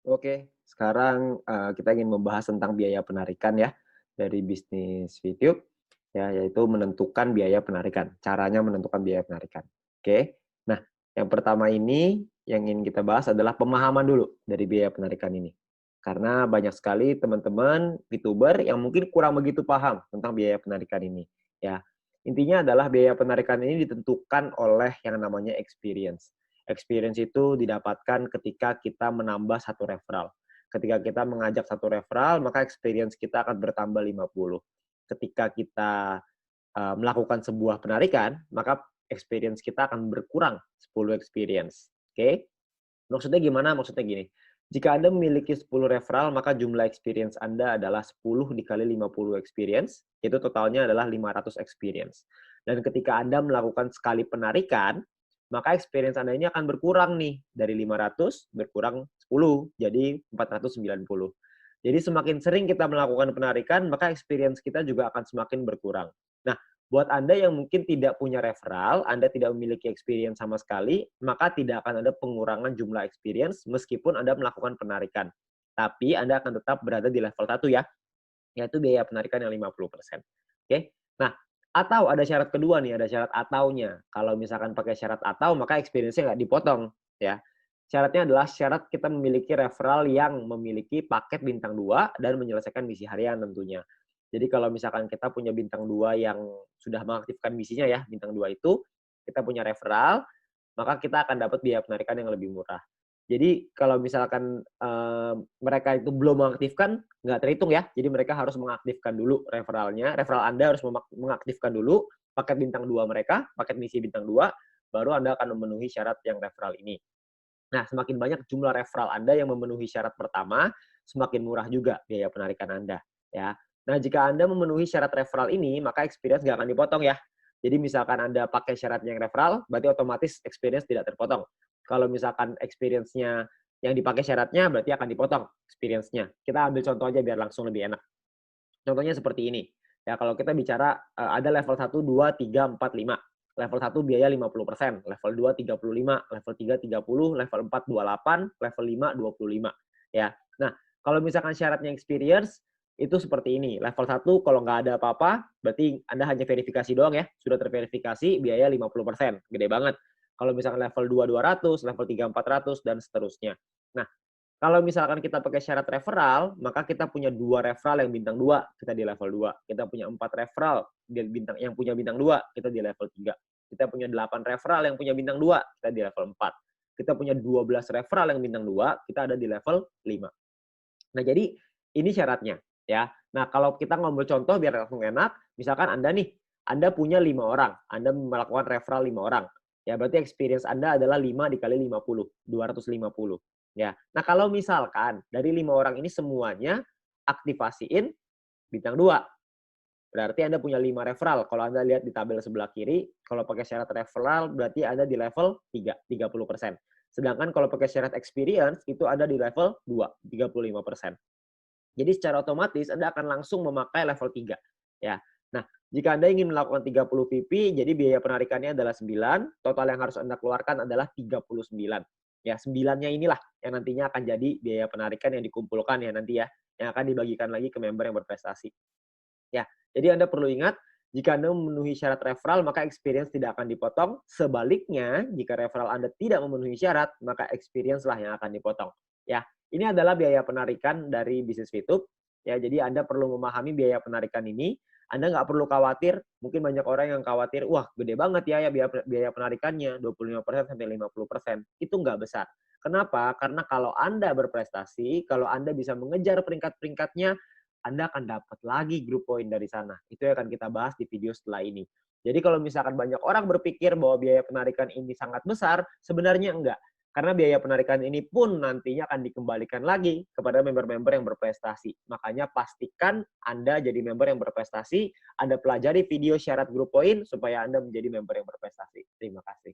Oke, sekarang, kita ingin membahas tentang biaya penarikan ya, dari bisnis YouTube, ya, yaitu menentukan biaya penarikan, caranya menentukan biaya penarikan. Oke. Nah, yang pertama ini, yang ingin kita bahas adalah pemahaman dulu dari biaya penarikan ini. Karena banyak sekali teman-teman VTuber yang mungkin kurang begitu paham tentang biaya penarikan ini, ya. Intinya adalah biaya penarikan ini ditentukan oleh yang namanya experience. Experience itu didapatkan ketika kita menambah satu referral. Ketika kita mengajak satu referral, maka experience kita akan bertambah 50. Ketika kita melakukan sebuah penarikan, maka experience kita akan berkurang 10 experience. Oke? Maksudnya gimana? Maksudnya gini, jika Anda memiliki 10 referral, maka jumlah experience Anda adalah 10 dikali 50 experience, itu totalnya adalah 500 experience. Dan ketika Anda melakukan sekali penarikan, maka experience Anda ini akan berkurang nih, dari 500 berkurang 10, jadi 490. Jadi semakin sering kita melakukan penarikan, maka experience kita juga akan semakin berkurang. Nah, buat Anda yang mungkin tidak punya referral, Anda tidak memiliki experience sama sekali, maka tidak akan ada pengurangan jumlah experience meskipun Anda melakukan penarikan. Tapi Anda akan tetap berada di level 1 ya, yaitu biaya penarikan yang 50%. Oke. Nah, atau ada syarat kedua nih, ada syarat ataunya. Kalau misalkan pakai syarat atau, maka experience-nya nggak dipotong, ya. Syaratnya adalah syarat kita memiliki referral yang memiliki paket bintang 2 dan menyelesaikan misi harian tentunya. Jadi kalau misalkan kita punya bintang 2 yang sudah mengaktifkan misinya ya, bintang 2 itu, kita punya referral, maka kita akan dapat biaya penarikan yang lebih murah. Jadi kalau misalkan, mereka itu belum mengaktifkan, nggak terhitung ya. Jadi mereka harus mengaktifkan dulu referralnya, referral Anda harus mengaktifkan dulu paket bintang 2 mereka, paket misi bintang 2, baru Anda akan memenuhi syarat yang referral ini. Nah, semakin banyak jumlah referral Anda yang memenuhi syarat pertama, semakin murah juga biaya penarikan Anda, ya. Nah, jika Anda memenuhi syarat referral ini, maka experience nggak akan dipotong ya. Jadi misalkan Anda pakai syaratnya yang referral, berarti otomatis experience tidak terpotong. Kalau misalkan experience-nya yang dipakai syaratnya, berarti akan dipotong experience-nya. Kita ambil contoh aja biar langsung lebih enak. Contohnya seperti ini, ya kalau kita bicara, ada level 1, 2, 3, 4, 5. Level 1 biaya 50%, level 2 35, level 3 30, level 4 28, level 5 25, ya. Nah, kalau misalkan syaratnya experience, itu seperti ini, level 1 kalau nggak ada apa-apa, berarti Anda hanya verifikasi doang ya, sudah terverifikasi biaya 50%, gede banget. Kalau misalkan level 2 200, level 3 400, dan seterusnya. Nah, kalau misalkan kita pakai syarat referral, maka kita punya 2 referral yang bintang 2, kita di level 2. Kita punya 4 referral yang punya bintang 2, kita di level 3. Kita punya 8 referral yang punya bintang 2, kita di level 4. Kita punya 12 referral yang bintang 2, kita ada di level 5. Nah, jadi ini syaratnya, ya. Nah, kalau kita ngomong contoh biar langsung enak, misalkan Anda nih, Anda punya 5 orang, Anda melakukan referral 5 orang. Ya, berarti experience Anda adalah 5 dikali 50, 250. Ya. Nah, kalau misalkan dari 5 orang ini semuanya aktifasiin bintang 2, berarti Anda punya 5 referral. Kalau Anda lihat di tabel sebelah kiri, kalau pakai syarat referral berarti Anda di level 3, 30%. Sedangkan kalau pakai syarat experience itu ada di level 2, 35%. Jadi secara otomatis Anda akan langsung memakai level 3, ya. Nah, jika Anda ingin melakukan 30 PP, jadi biaya penarikannya adalah 9, total yang harus Anda keluarkan adalah 39. Ya, 9-nya inilah yang nantinya akan jadi biaya penarikan yang dikumpulkan ya nanti ya, yang akan dibagikan lagi ke member yang berprestasi. Ya, jadi Anda perlu ingat, jika Anda memenuhi syarat referral, maka experience tidak akan dipotong. Sebaliknya, jika referral Anda tidak memenuhi syarat, maka experience lah yang akan dipotong. Ya, ini adalah biaya penarikan dari bisnis Fitup. Ya, jadi Anda perlu memahami biaya penarikan ini. Anda nggak perlu khawatir, mungkin banyak orang yang khawatir, wah gede banget ya biaya penarikannya, 25% sampai 50%. Itu nggak besar. Kenapa? Karena kalau Anda berprestasi, kalau Anda bisa mengejar peringkat-peringkatnya, Anda akan dapat lagi grup poin dari sana. Itu yang akan kita bahas di video setelah ini. Jadi kalau misalkan banyak orang berpikir bahwa biaya penarikan ini sangat besar, sebenarnya enggak. Karena biaya penarikan ini pun nantinya akan dikembalikan lagi kepada member-member yang berprestasi. Makanya pastikan Anda jadi member yang berprestasi, Anda pelajari video syarat grup poin supaya Anda menjadi member yang berprestasi. Terima kasih.